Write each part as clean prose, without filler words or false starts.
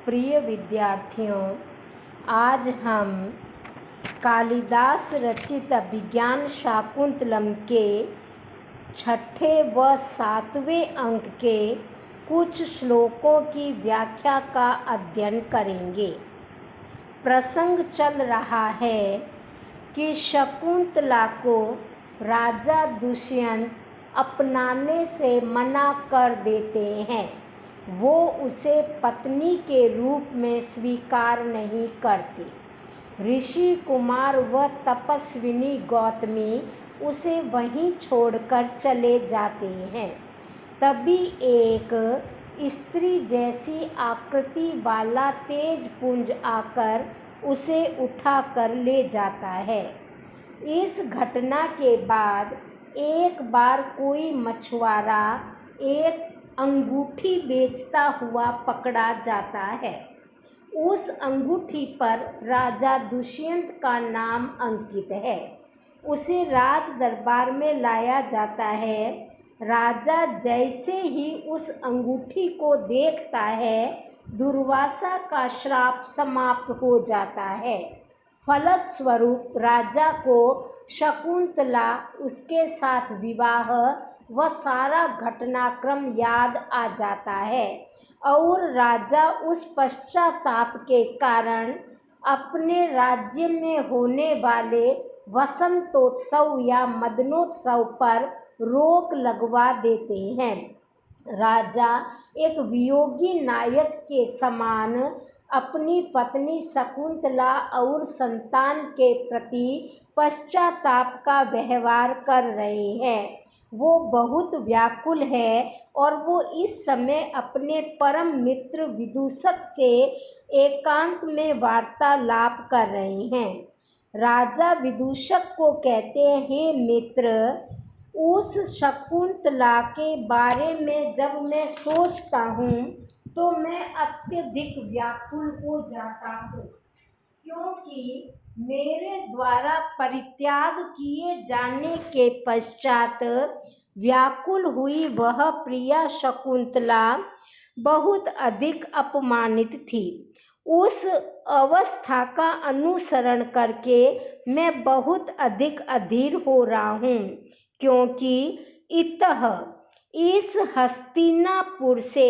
प्रिय विद्यार्थियों, आज हम कालिदास रचित अभिज्ञान शाकुंतलम के 6ठे व 7वें अंक के कुछ श्लोकों की व्याख्या का अध्ययन करेंगे। प्रसंग चल रहा है कि शकुंतला को राजा दुष्यंत अपनाने से मना कर देते हैं। वो उसे पत्नी के रूप में स्वीकार नहीं करती। ऋषि कुमार व तपस्विनी गौतमी उसे वहीं छोड़कर चले जाते हैं। तभी एक स्त्री जैसी आकृति वाला तेज पुंज आकर उसे उठाकर ले जाता है। इस घटना के बाद एक बार कोई मछुआरा एक अंगूठी बेचता हुआ पकड़ा जाता है। उस अंगूठी पर राजा दुष्यंत का नाम अंकित है। उसे राज दरबार में लाया जाता है। राजा जैसे ही उस अंगूठी को देखता है, दुर्वासा का श्राप समाप्त हो जाता है। फलस्वरूप राजा को शकुंतला, उसके साथ विवाह व सारा घटनाक्रम याद आ जाता है और राजा उस पश्चाताप के कारण अपने राज्य में होने वाले वसंतोत्सव या मदनोत्सव पर रोक लगवा देते हैं। राजा एक वियोगी नायक के समान अपनी पत्नी शकुंतला और संतान के प्रति पश्चाताप का व्यवहार कर रहे हैं। वो बहुत व्याकुल है और वो इस समय अपने परम मित्र विदूषक से एकांत में वार्तालाप कर रहे हैं। राजा विदूषक को कहते हैं, हे मित्र, उस शकुंतला के बारे में जब मैं सोचता हूँ तो मैं अत्यधिक व्याकुल हो जाता हूँ, क्योंकि मेरे द्वारा परित्याग किए जाने के पश्चात व्याकुल हुई वह प्रिया शकुंतला बहुत अधिक अपमानित थी। उस अवस्था का अनुसरण करके मैं बहुत अधिक अधीर हो रहा हूँ, क्योंकि इतः इस हस्तिनापुर से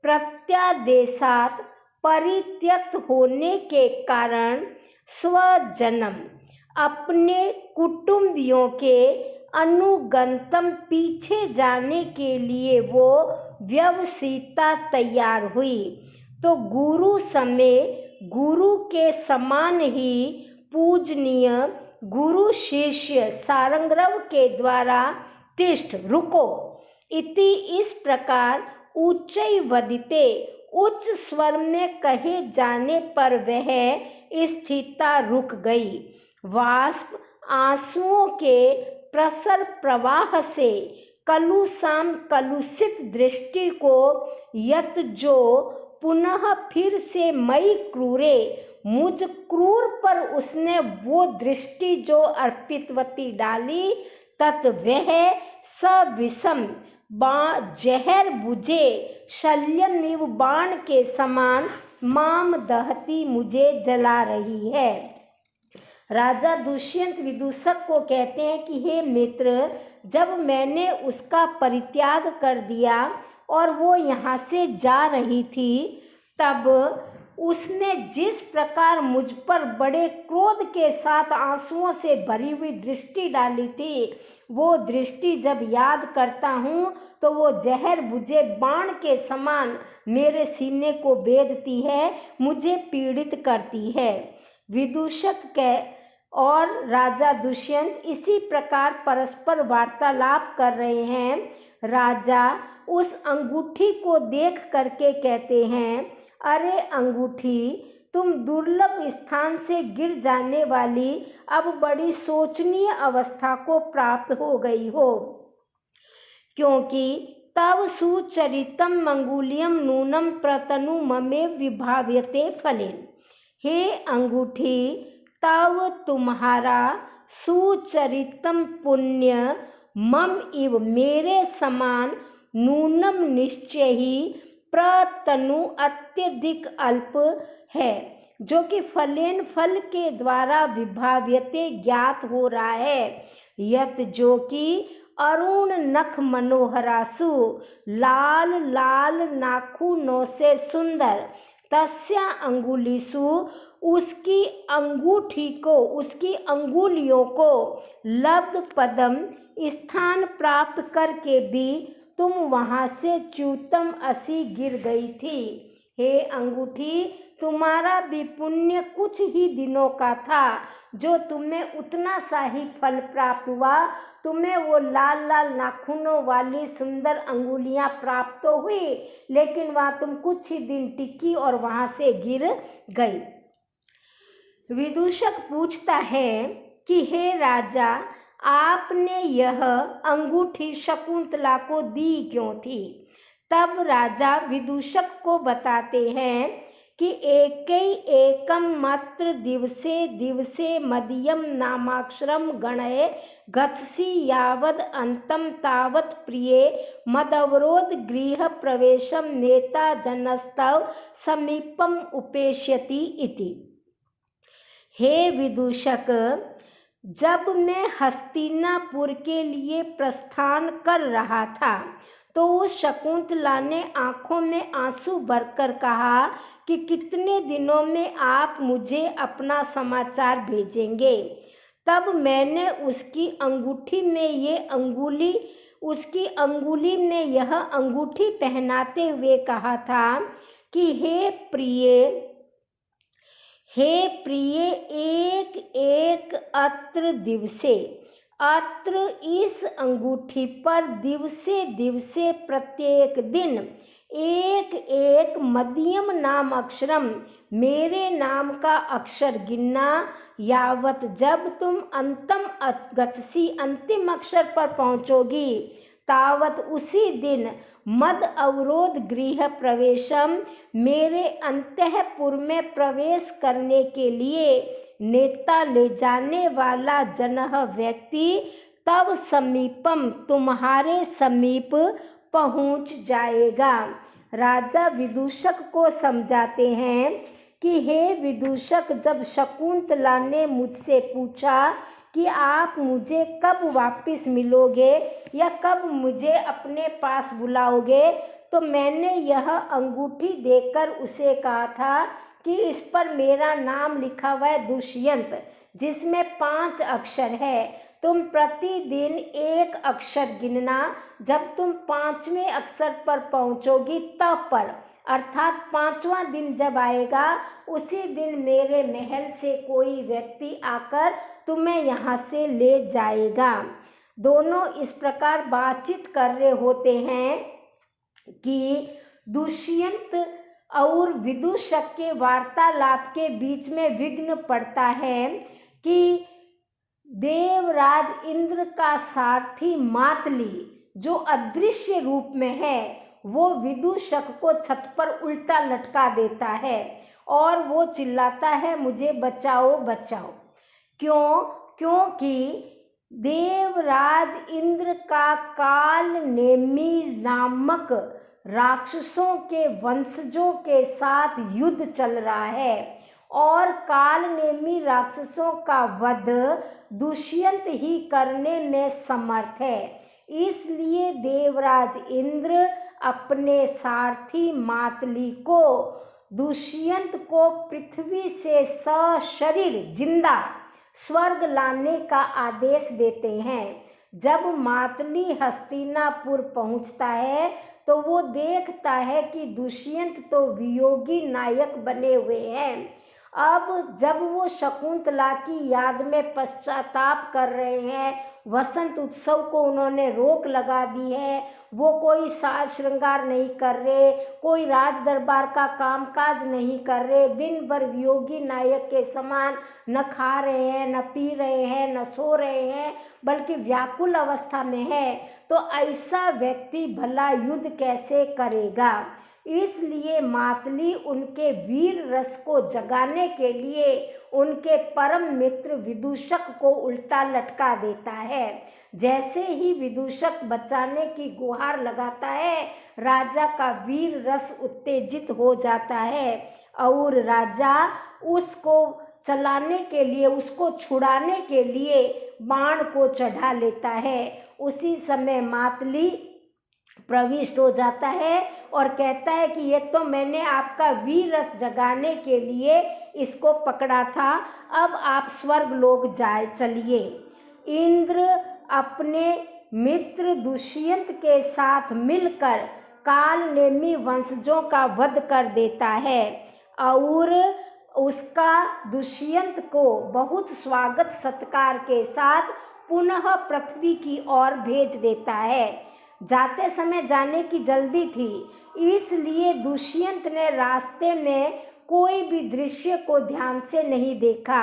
प्रत्यादेशात परित्यक्त होने के कारण स्वजनम अपने कुटुंबियों के अनुगंतम पीछे जाने के लिए वो व्यवसिता तैयार हुई। तो गुरु समय गुरु के समान ही पूजनीय गुरु शिष्य सारंगरव के द्वारा तिष्ठ रुको इति इस प्रकार उच्चै वदिते उच्च स्वर में कहे जाने पर वह स्थिरता रुक गई। वाष्प आंसुओं के प्रसर प्रवाह से कलुषाम कलुषित दृष्टि को यत जो पुनः फिर से मई क्रूरे मुझ क्रूर पर उसने वो दृष्टि जो अर्पितवती डाली, तत् वह सविषम जहर बुझे शल्यमिव बाण के समान माम दहती मुझे जला रही है। राजा दुष्यंत विदूषक को कहते हैं कि हे मित्र, जब मैंने उसका परित्याग कर दिया और वो यहाँ से जा रही थी, तब उसने जिस प्रकार मुझ पर बड़े क्रोध के साथ आंसुओं से भरी हुई दृष्टि डाली थी, वो दृष्टि जब याद करता हूँ तो वो जहर बुझे बाण के समान मेरे सीने को भेदती है, मुझे पीड़ित करती है। विदूषक और राजा दुष्यंत इसी प्रकार परस्पर वार्तालाप कर रहे हैं। राजा उस अंगूठी को देख करके कहते हैं, अरे अंगूठी, तुम दुर्लभ स्थान से गिर जाने वाली अब बड़ी शोचनीय अवस्था को प्राप्त हो गई हो, क्योंकि तव सुचरितम मंगूल्यम नूनम प्रतनु ममे विभाव्यते फलेन। हे अंगूठी, तव तुम्हारा सुचरितम पुण्य मम इव मेरे समान नूनम निश्चय ही प्रतनु अत्यधिक अल्प है, जो कि फलेन फल के द्वारा विभाव्यते ज्ञात हो रहा है। यत जो कि अरुण नख मनोहरासु लाल लाल नाखूनों से सुंदर, तस्या अंगुलीसु उसकी अंगूठी को, उसकी अंगुलियों को लब्ध पदम स्थान प्राप्त करके भी तुम वहां से च्युतम असी गिर गई थी। हे अंगूठी, तुम्हारा भी पुण्य कुछ ही दिनों का था, जो तुम्हें उतना सा ही फल प्राप्त हुआ। तुम्हें वो लाल लाल नाखूनों वाली सुंदर अंगुलियां प्राप्त तो हुई, लेकिन वहाँ तुम कुछ ही दिन टिकी और वहाँ से गिर गई। विदूषक पूछता है कि हे राजा, आपने यह अंगूठी शकुंतला को दी क्यों थी? तब राजा विदूषक को बताते हैं कि एकम मात्र दिवसे दिवसे मदीयम नामाक्षरम गणये गच्छसि यावद अंतम तावत प्रिये मदवरोध गृह प्रवेशम नेता जनस्तव समीपम उपेष्यति इति। हे विदूषक, जब मैं हस्तिनापुर के लिए प्रस्थान कर रहा था तो उस शकुंतला ने आंखों में आंसू भरकर कहा कि कितने दिनों में आप मुझे अपना समाचार भेजेंगे। तब मैंने उसकी अंगूठी में यह अंगूठी पहनाते हुए कहा था कि हे प्रिय, एक एक अत्र दिवसे, अत्र इस अंगूठी पर दिवसे दिवसे प्रत्येक दिन एक एक मदीयम नाम अक्षरम, मेरे नाम का अक्षर गिनना, यावत जब तुम अंतम गच्छसि, अंतिम अक्षर पर पहुंचोगी, तावत उसी दिन मद अवरोध गृह प्रवेशम, मेरे अंतःपुर में प्रवेश करने के लिए नेता ले जाने वाला जनह व्यक्ति तब समीपम, तुम्हारे समीप पहुंच जाएगा। राजा विदूषक को समझाते हैं कि हे विदूषक, जब शकुंतला ने मुझसे पूछा कि आप मुझे कब वापस मिलोगे या कब मुझे अपने पास बुलाओगे, तो मैंने यह अंगूठी देकर उसे कहा था कि इस पर मेरा नाम लिखा हुआ है दुष्यंत, जिसमें 5 अक्षर है। तुम प्रतिदिन एक अक्षर गिनना, जब तुम 5वें अक्षर पर पहुंचोगी तब पर, अर्थात 5वां दिन जब आएगा उसी दिन मेरे महल से कोई व्यक्ति आकर तुम्हें यहाँ से ले जाएगा। दोनों इस प्रकार बातचीत कर रहे होते हैं कि दुष्यंत और विदूषक के वार्तालाप के बीच में विघ्न पड़ता है कि देवराज इंद्र का सारथी मातली, जो अदृश्य रूप में है, वो विदूषक को छत पर उल्टा लटका देता है और वो चिल्लाता है, मुझे बचाओ बचाओ। क्यों? क्योंकि देवराज इंद्र का काल नेमि नामक राक्षसों के वंशजों के साथ युद्ध चल रहा है और काल नेमी राक्षसों का वध दुष्यंत ही करने में समर्थ है। इसलिए देवराज इंद्र अपने सारथी मातली को दुष्यंत को पृथ्वी से सशरीर जिंदा स्वर्ग लाने का आदेश देते हैं। जब मातली हस्तिनापुर पहुंचता है तो वो देखता है कि दुष्यंत तो वियोगी नायक बने हुए हैं। अब जब वो शकुंतला की याद में पश्चाताप कर रहे हैं, वसंत उत्सव को उन्होंने रोक लगा दी है, वो कोई साज श्रृंगार नहीं कर रहे, कोई राज दरबार का कामकाज नहीं कर रहे, दिन भर वियोगी नायक के समान न खा रहे हैं, न पी रहे हैं, न सो रहे हैं, बल्कि व्याकुल अवस्था में है, तो ऐसा व्यक्ति भला युद्ध कैसे करेगा। इसलिए मातली उनके वीर रस को जगाने के लिए उनके परम मित्र विदूषक को उल्टा लटका देता है। जैसे ही विदूषक बचाने की गुहार लगाता है, राजा का वीर रस उत्तेजित हो जाता है और राजा उसको चलाने के लिए, उसको छुड़ाने के लिए बाण को चढ़ा लेता है। उसी समय मातली प्रविष्ट हो जाता है और कहता है कि ये तो मैंने आपका वीर रस जगाने के लिए इसको पकड़ा था, अब आप स्वर्ग लोक जाए चलिए। इंद्र अपने मित्र दुष्यंत के साथ मिलकर कालनेमी वंशजों का वध कर देता है और उसका दुष्यंत को बहुत स्वागत सत्कार के साथ पुनः पृथ्वी की ओर भेज देता है। जाते समय जाने की जल्दी थी, इसलिए दुष्यंत ने रास्ते में कोई भी दृश्य को ध्यान से नहीं देखा,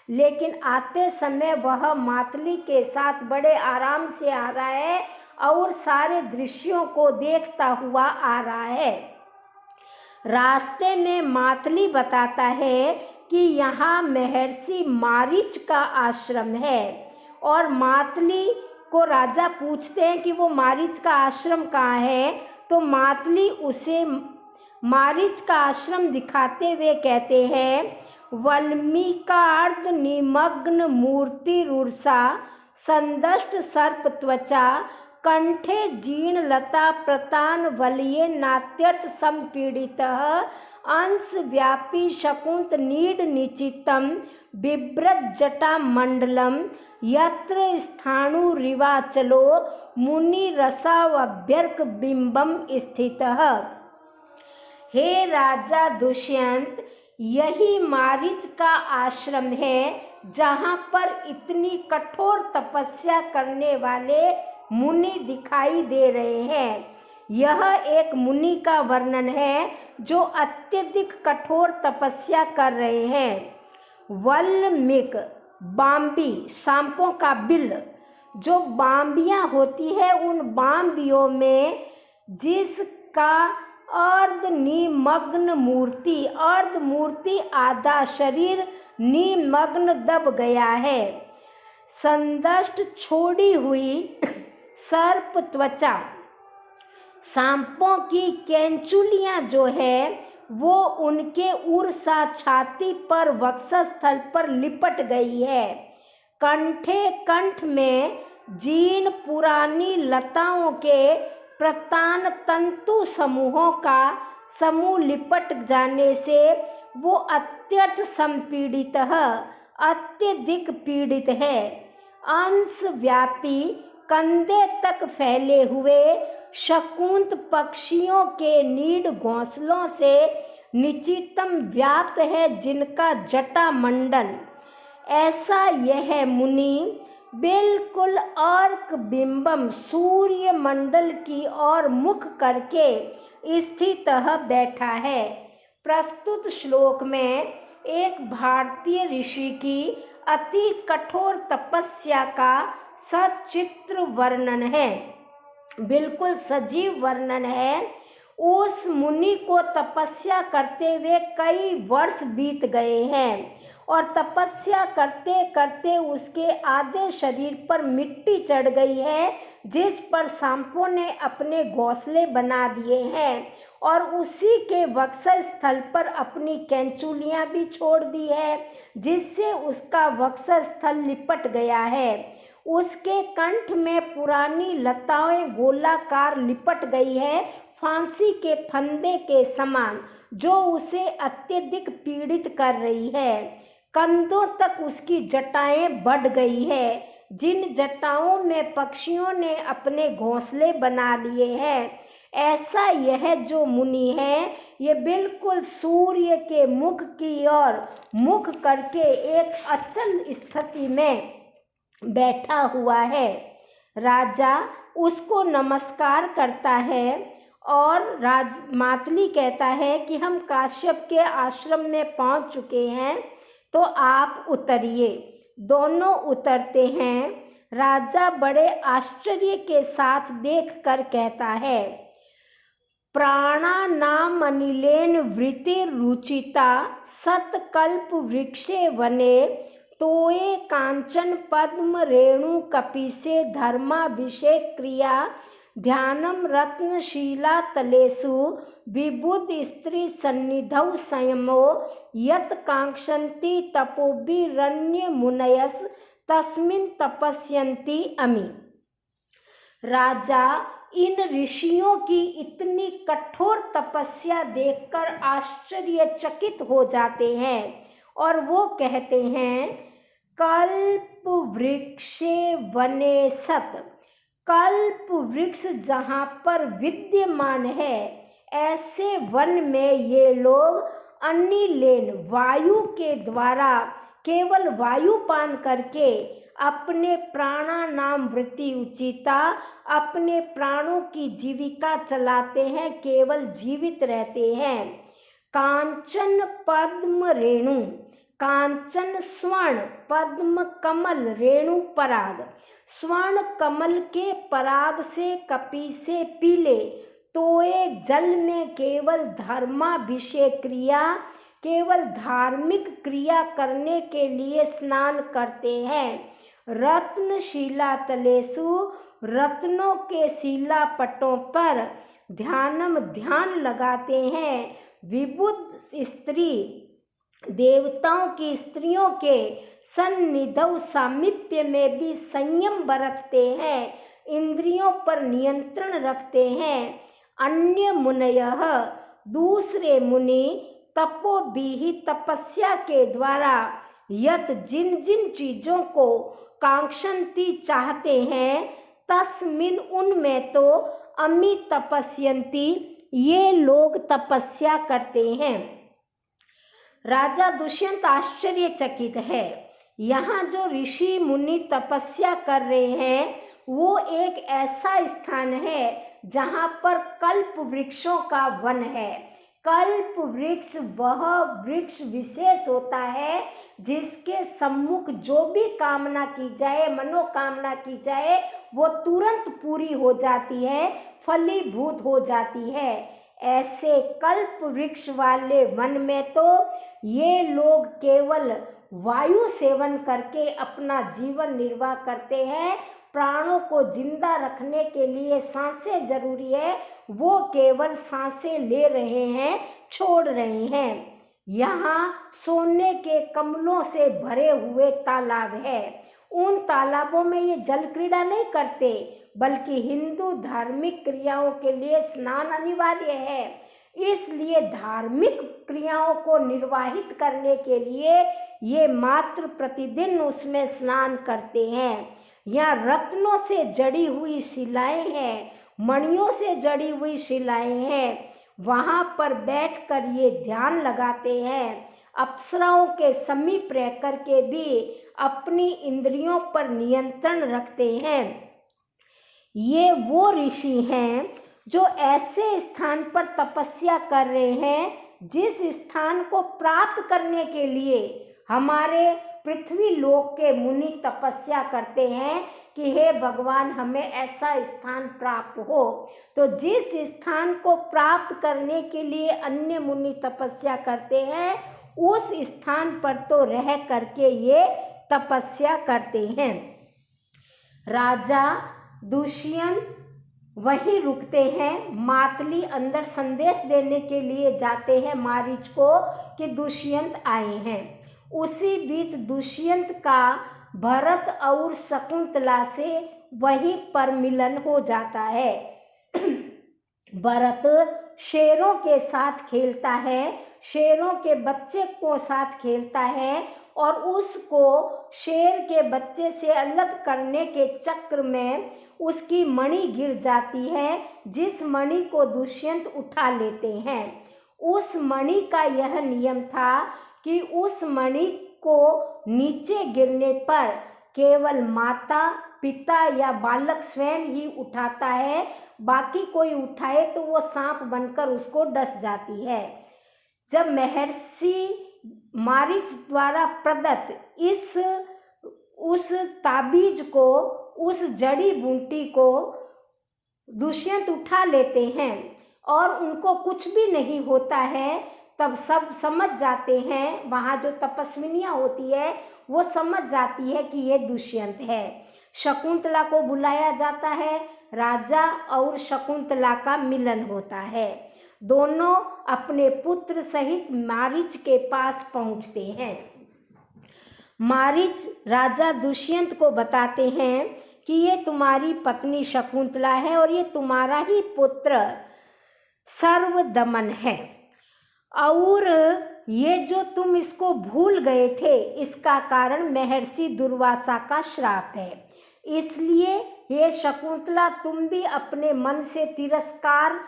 लेकिन आते समय वह मातली के साथ बड़े आराम से आ रहा है और सारे दृश्यों को देखता हुआ आ रहा है। रास्ते में मातली बताता है कि यहाँ महर्षि मारीच का आश्रम है और मातली को राजा पूछते हैं कि वो मारीच का आश्रम कहाँ है, तो मातली उसे मारीच का आश्रम दिखाते हुए कहते हैं, वल्मीकार्ध निमग्न मूर्ति रूर्षा संदष्ट सर्प त्वचा कंठे जीर्ण लता प्रतान वलये नात्यर्थ संपीड़ितः अंश व्यापी शकुंत नीड निचितम बिभ्रत जटा मंडलम यत्र स्थाणु रिवाचलो मुनि रसावभ्यर्क बिंबम स्थितः। हे राजा दुष्यंत, यही मारीच का आश्रम है जहाँ पर इतनी कठोर तपस्या करने वाले मुनि दिखाई दे रहे हैं। यह एक मुनि का वर्णन है जो अत्यधिक कठोर तपस्या कर रहे हैं। वल्मीक बाम्बी, सांपों का बिल, जो बाम्बियाँ होती है, उन बाम्बियों में जिसका अर्ध निमग्न मूर्ति, अर्ध मूर्ति आधा शरीर निमग्न दब गया है, संदष्ट छोड़ी हुई सर्प त्वचा, सांपों की कैंचुलियाँ जो है वो उनके उर्सा छाती पर वक्षस्थल पर लिपट गई है। कंठ में जीर्ण पुरानी लताओं के प्रतान तंतु समूहों का समूह लिपट जाने से वो अत्यर्थ संपीड़ित है, अत्यधिक पीड़ित है। अंश व्यापी कंधे तक फैले हुए शकुंत पक्षियों के नीड घोंसलों से निचितम व्याप्त है जिनका जटा मंडल। ऐसा यह मुनि बिल्कुल अर्क बिंबम सूर्य मंडल की ओर मुख करके स्थित बैठा है। प्रस्तुत श्लोक में एक भारतीय ऋषि की अति कठोर तपस्या का सचित्र वर्णन है, बिल्कुल सजीव वर्णन है। उस मुनि को तपस्या करते हुए कई वर्ष बीत गए हैं और तपस्या करते करते उसके आधे शरीर पर मिट्टी चढ़ गई है, जिस पर सांपों ने अपने घोंसले बना दिए हैं और उसी के वक्षस्थल पर अपनी कैंचुलियाँ भी छोड़ दी है, जिससे उसका वक्षस्थल लिपट गया है। उसके कंठ में पुरानी लताएं गोलाकार लिपट गई है, फांसी के फंदे के समान, जो उसे अत्यधिक पीड़ित कर रही है। कंधों तक उसकी जटाएं बढ़ गई है, जिन जटाओं में पक्षियों ने अपने घोंसले बना लिए हैं। ऐसा यह जो मुनि है, ये बिल्कुल सूर्य के मुख की ओर मुख करके एक अचल स्थिति में बैठा हुआ है। राजा उसको नमस्कार करता है और मातली कहता है कि हम काश्यप के आश्रम में पहुंच चुके हैं, तो आप उतरिए। दोनों उतरते हैं। राजा बड़े आश्चर्य के साथ देखकर कहता है, प्राणानामनिलेन वृत्तिरुचिता सत्कल्प वृक्षे वने तोये कांचन पद्म रेणु कपिसे धर्माभिषेक क्रिया ध्यानम रत्नशीला तलेषु विबुध स्त्री सन्निधौ संयमो यत कांक्षन्ति तपोभिरन्य मुनयस तस्मिन् तपस्यन्ति अमि। राजा इन ऋषियों की इतनी कठोर तपस्या देखकर आश्चर्यचकित हो जाते हैं और वो कहते हैं, कल्प वृक्षे वने सत, कल्प वृक्ष जहाँ पर विद्यमान है ऐसे वन में ये लोग अनिलेन वायु के द्वारा केवल वायुपान करके अपने प्राणानाम वृत्ति उचिता अपने प्राणों की जीविका चलाते हैं, केवल जीवित रहते हैं। कांचन पद्म रेणु, कांचन स्वर्ण, पद्म कमल, रेणु पराग, स्वर्ण कमल के पराग से कपि से पीले तोए जल में केवल धर्माभिषेक क्रिया, केवल धार्मिक क्रिया करने के लिए स्नान करते हैं। रत्नशिला तलेषु, रत्नों के शिला पटों पर ध्यानम ध्यान लगाते हैं। विबुध स्त्री, देवताओं की स्त्रियों के सन्निधौ सामीप्य में भी संयम बरतते हैं, इंद्रियों पर नियंत्रण रखते हैं। अन्य मुनयः, दूसरे मुनि तपोभिः तपस्या के द्वारा यत जिन जिन चीजों को कांक्षन्ति चाहते हैं तस्मिन उनमें तो अमि तपस्यन्ति ये लोग तपस्या करते हैं। राजा दुष्यंत आश्चर्यचकित है। यहाँ जो ऋषि मुनि तपस्या कर रहे हैं वो एक ऐसा स्थान है जहाँ पर कल्प वृक्षों का वन है। कल्प वृक्ष वह वृक्ष विशेष होता है जिसके सम्मुख जो भी कामना की जाए, मनोकामना की जाए, वो तुरंत पूरी हो जाती है, फलीभूत हो जाती है। ऐसे कल्प वृक्ष वाले वन में तो ये लोग केवल वायु सेवन करके अपना जीवन निर्वाह करते हैं। प्राणों को जिंदा रखने के लिए सांसें जरूरी है, वो केवल सांसें ले रहे हैं, छोड़ रहे हैं। यहाँ सोने के कमलों से भरे हुए तालाब है। उन तालाबों में ये जल क्रीड़ा नहीं करते, बल्कि हिंदू धार्मिक क्रियाओं के लिए स्नान अनिवार्य है। इसलिए धार्मिक क्रियाओं को निर्वाहित करने के लिए ये मात्र प्रतिदिन उसमें स्नान करते हैं। यहाँ रत्नों से जड़ी हुई शिलाएं हैं, मणियों से जड़ी हुई शिलाएं हैं। वहाँ पर बैठकर ये ध्यान लगाते हैं। अप्सराओं के समीप रह कर के भी अपनी इंद्रियों पर नियंत्रण रखते हैं। ये वो ऋषि हैं जो ऐसे स्थान पर तपस्या कर रहे हैं जिस स्थान को प्राप्त करने के लिए हमारे पृथ्वी लोक के मुनि तपस्या करते हैं कि हे भगवान हमें ऐसा स्थान प्राप्त हो। तो जिस स्थान को प्राप्त करने के लिए अन्य मुनि तपस्या करते हैं उस स्थान पर तो रह करके ये तपस्या करते हैं। राजा दुष्यंत वहीं रुकते हैं। मातली अंदर संदेश देने के लिए जाते हैं मारीच को कि दुष्यंत आए हैं। उसी बीच दुष्यंत का भरत और शकुंतला से वहीं पर मिलन हो जाता है। भरत शेरों के साथ खेलता है, शेरों के बच्चे को साथ खेलता है और उसको शेर के बच्चे से अलग करने के चक्र में उसकी मणि गिर जाती है, जिस मणि को दुष्यंत उठा लेते हैं। उस मणि का यह नियम था कि उस मणि को नीचे गिरने पर केवल माता, पिता या बालक स्वयं ही उठाता है, बाकी कोई उठाए तो वो सांप बनकर उसको डस जाती है। जब महर्षि मारीच द्वारा प्रदत्त उस ताबीज को, उस जड़ी बूटी को दुष्यंत उठा लेते हैं, और उनको कुछ भी नहीं होता है, तब सब समझ जाते हैं, वहाँ जो तपस्विनियाँ होती है वो समझ जाती है कि ये दुष्यंत है। शकुंतला को बुलाया जाता है, राजा और शकुंतला का मिलन होता है। दोनों अपने पुत्र सहित मारीच के पास पहुँचते हैं। मारीच राजा दुष्यंत को बताते हैं कि ये तुम्हारी पत्नी शकुंतला है और ये तुम्हारा ही पुत्र सर्वदमन है, और ये जो तुम इसको भूल गए थे इसका कारण महर्षि दुर्वासा का श्राप है। इसलिए ये शकुंतला, तुम भी अपने मन से तिरस्कार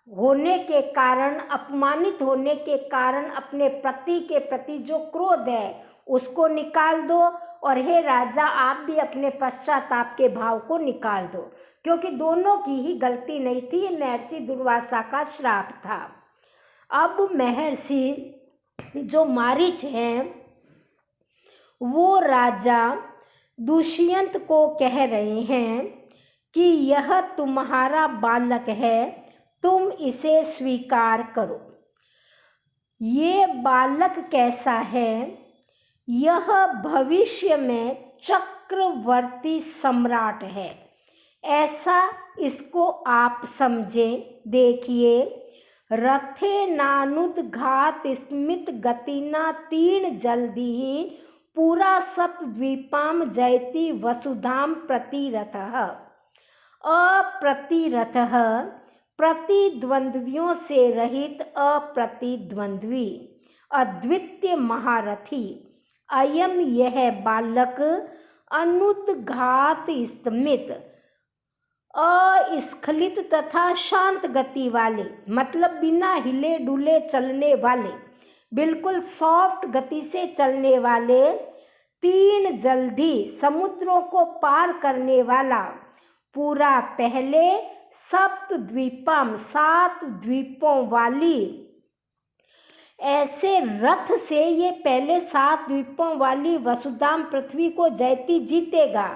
होने के कारण, अपमानित होने के कारण अपने पति के प्रति जो क्रोध है उसको निकाल दो, और हे राजा आप भी अपने पश्चाताप के भाव को निकाल दो, क्योंकि दोनों की ही गलती नहीं थी, ये महर्षि दुर्वासा का श्राप था। अब महर्षि जो मारीच हैं वो राजा दुष्यंत को कह रहे हैं कि यह तुम्हारा बालक है, तुम इसे स्वीकार करो। ये बालक कैसा है? यह भविष्य में चक्रवर्ती सम्राट है, ऐसा इसको आप समझें। देखिए, रथे नानुद्घात स्मित गतिना तीर्ण जल्दी ही पूरा सप्तद्वीपाम जयति वसुधाम प्रतिरथः। अप्रतिरथः प्रतिद्वंद्वियों से रहित अप्रतिद्वंद्वी अद्वितीय महारथी। अयम यह बालक अनुद्घात स्मित अस्खलित तथा शांत गति वाले, मतलब बिना हिले डुले चलने वाले, बिल्कुल सॉफ्ट गति से चलने वाले, तीन जल्दी समुद्रों को पार करने वाला, पूरा पहले सप्तद्वीपम 7 द्वीपों वाली, ऐसे रथ से ये पहले 7 द्वीपों वाली वसुधाम पृथ्वी को जयती जीतेगा।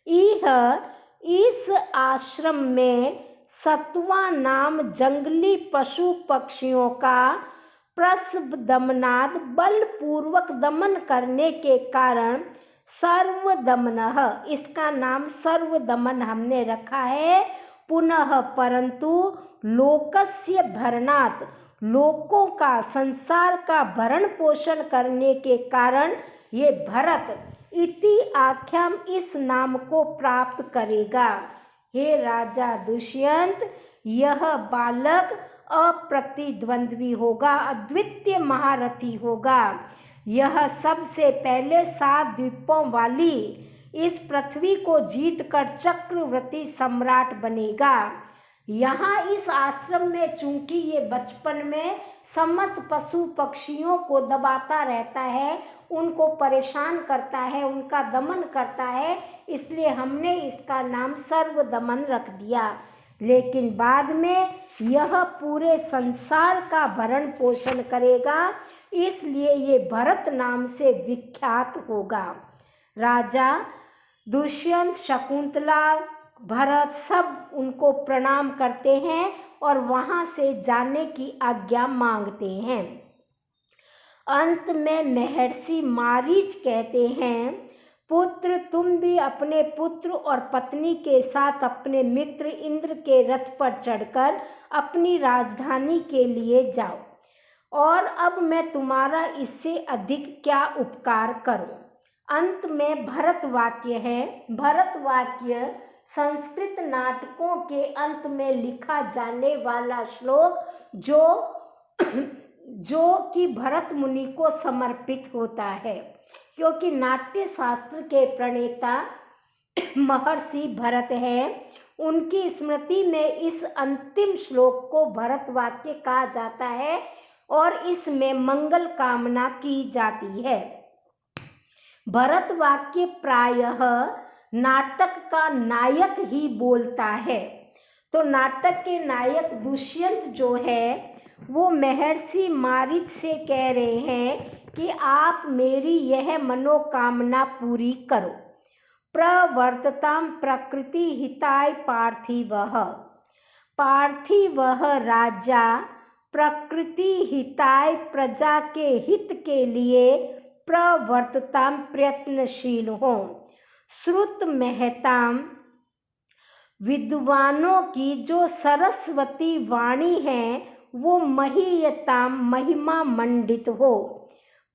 यह इस आश्रम में 7वां नाम जंगली पशु पक्षियों का प्रसव दमनाद बलपूर्वक दमन करने के कारण सर्वदमनः, इसका नाम सर्वदमन हमने रखा है। पुनः परंतु लोकस्य भरणात्, लोकों का, संसार का भरण पोषण करने के कारण ये भरत इति आख्याम इस नाम को प्राप्त करेगा। हे राजा दुष्यंत, यह बालक अप्रतिद्वंद्वी होगा, अद्वितीय महारथी होगा। यह सबसे पहले 7 द्वीपों वाली इस पृथ्वी को जीतकर चक्रवर्ती सम्राट बनेगा। यहाँ इस आश्रम में चूंकि ये बचपन में समस्त पशु पक्षियों को दबाता रहता है, उनको परेशान करता है, उनका दमन करता है, इसलिए हमने इसका नाम सर्वदमन रख दिया। लेकिन बाद में यह पूरे संसार का भरण पोषण करेगा, इसलिए ये भरत नाम से विख्यात होगा। राजा दुष्यंत, शकुंतला, भरत सब उनको प्रणाम करते हैं और वहाँ से जाने की आज्ञा मांगते हैं। अंत में महर्षि मारीच कहते हैं, पुत्र तुम भी अपने पुत्र और पत्नी के साथ अपने मित्र इंद्र के रथ पर चढ़कर अपनी राजधानी के लिए जाओ, और अब मैं तुम्हारा इससे अधिक क्या उपकार करूं। अंत में भरत वाक्य है। भरत वाक्य संस्कृत नाटकों के अंत में लिखा जाने वाला श्लोक जो कि भरत मुनि को समर्पित होता है, क्योंकि नाट्य शास्त्र के प्रणेता महर्षि भरत है। उनकी स्मृति में इस अंतिम श्लोक को भरत वाक्य कहा जाता है और इसमें मंगल कामना की जाती है। भरत वाक्य प्रायः नाटक का नायक ही बोलता है। तो नाटक के नायक दुष्यंत जो है वो महर्षि मारीच से कह रहे हैं कि आप मेरी यह मनोकामना पूरी करो। प्रवर्तताम प्रकृति हिताय पार्थिवः, पार्थिव राजा प्रकृति हिताय प्रजा के हित के लिए प्रवर्तताम प्रयत्नशील हो। श्रुत महताम विद्वानों की जो सरस्वती वाणी है वो महीयताम महिमा मंडित हो।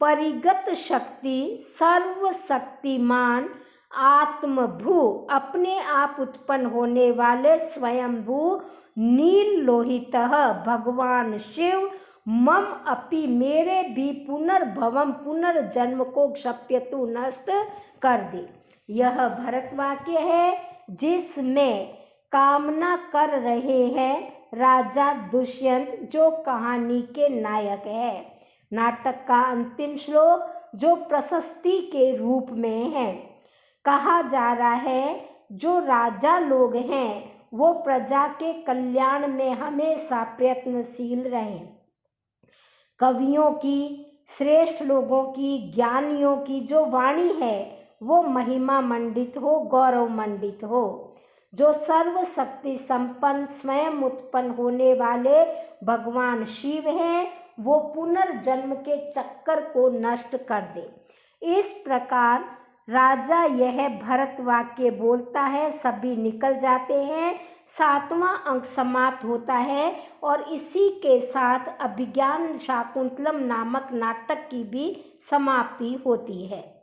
परिगत शक्ति सर्वशक्तिमान आत्मभू अपने आप उत्पन्न होने वाले स्वयंभू नील लोहित भगवान शिव मम अपि मेरे भी पुनर्भवम पुनर्जन्म को क्षप्यतु नष्ट कर दे। यह भरत वाक्य है जिसमें कामना कर रहे हैं राजा दुष्यंत जो कहानी के नायक है। नाटक का अंतिम श्लोक जो प्रशस्ति के रूप में है, कहा जा रहा है जो राजा लोग हैं वो प्रजा के कल्याण में हमेशा प्रयत्नशील रहें। कवियों की, श्रेष्ठ लोगों की, ज्ञानियों की जो वाणी है वो महिमा मंडित हो, गौरव मंडित हो। जो सर्वशक्ति संपन्न स्वयं उत्पन्न होने वाले भगवान शिव हैं वो पुनर्जन्म के चक्कर को नष्ट कर दे। इस प्रकार राजा यह भरत वाक्य बोलता है, सभी निकल जाते हैं, 7वां अंक समाप्त होता है और इसी के साथ अभिज्ञान शाकुंतलम नामक नाटक की भी समाप्ति होती है।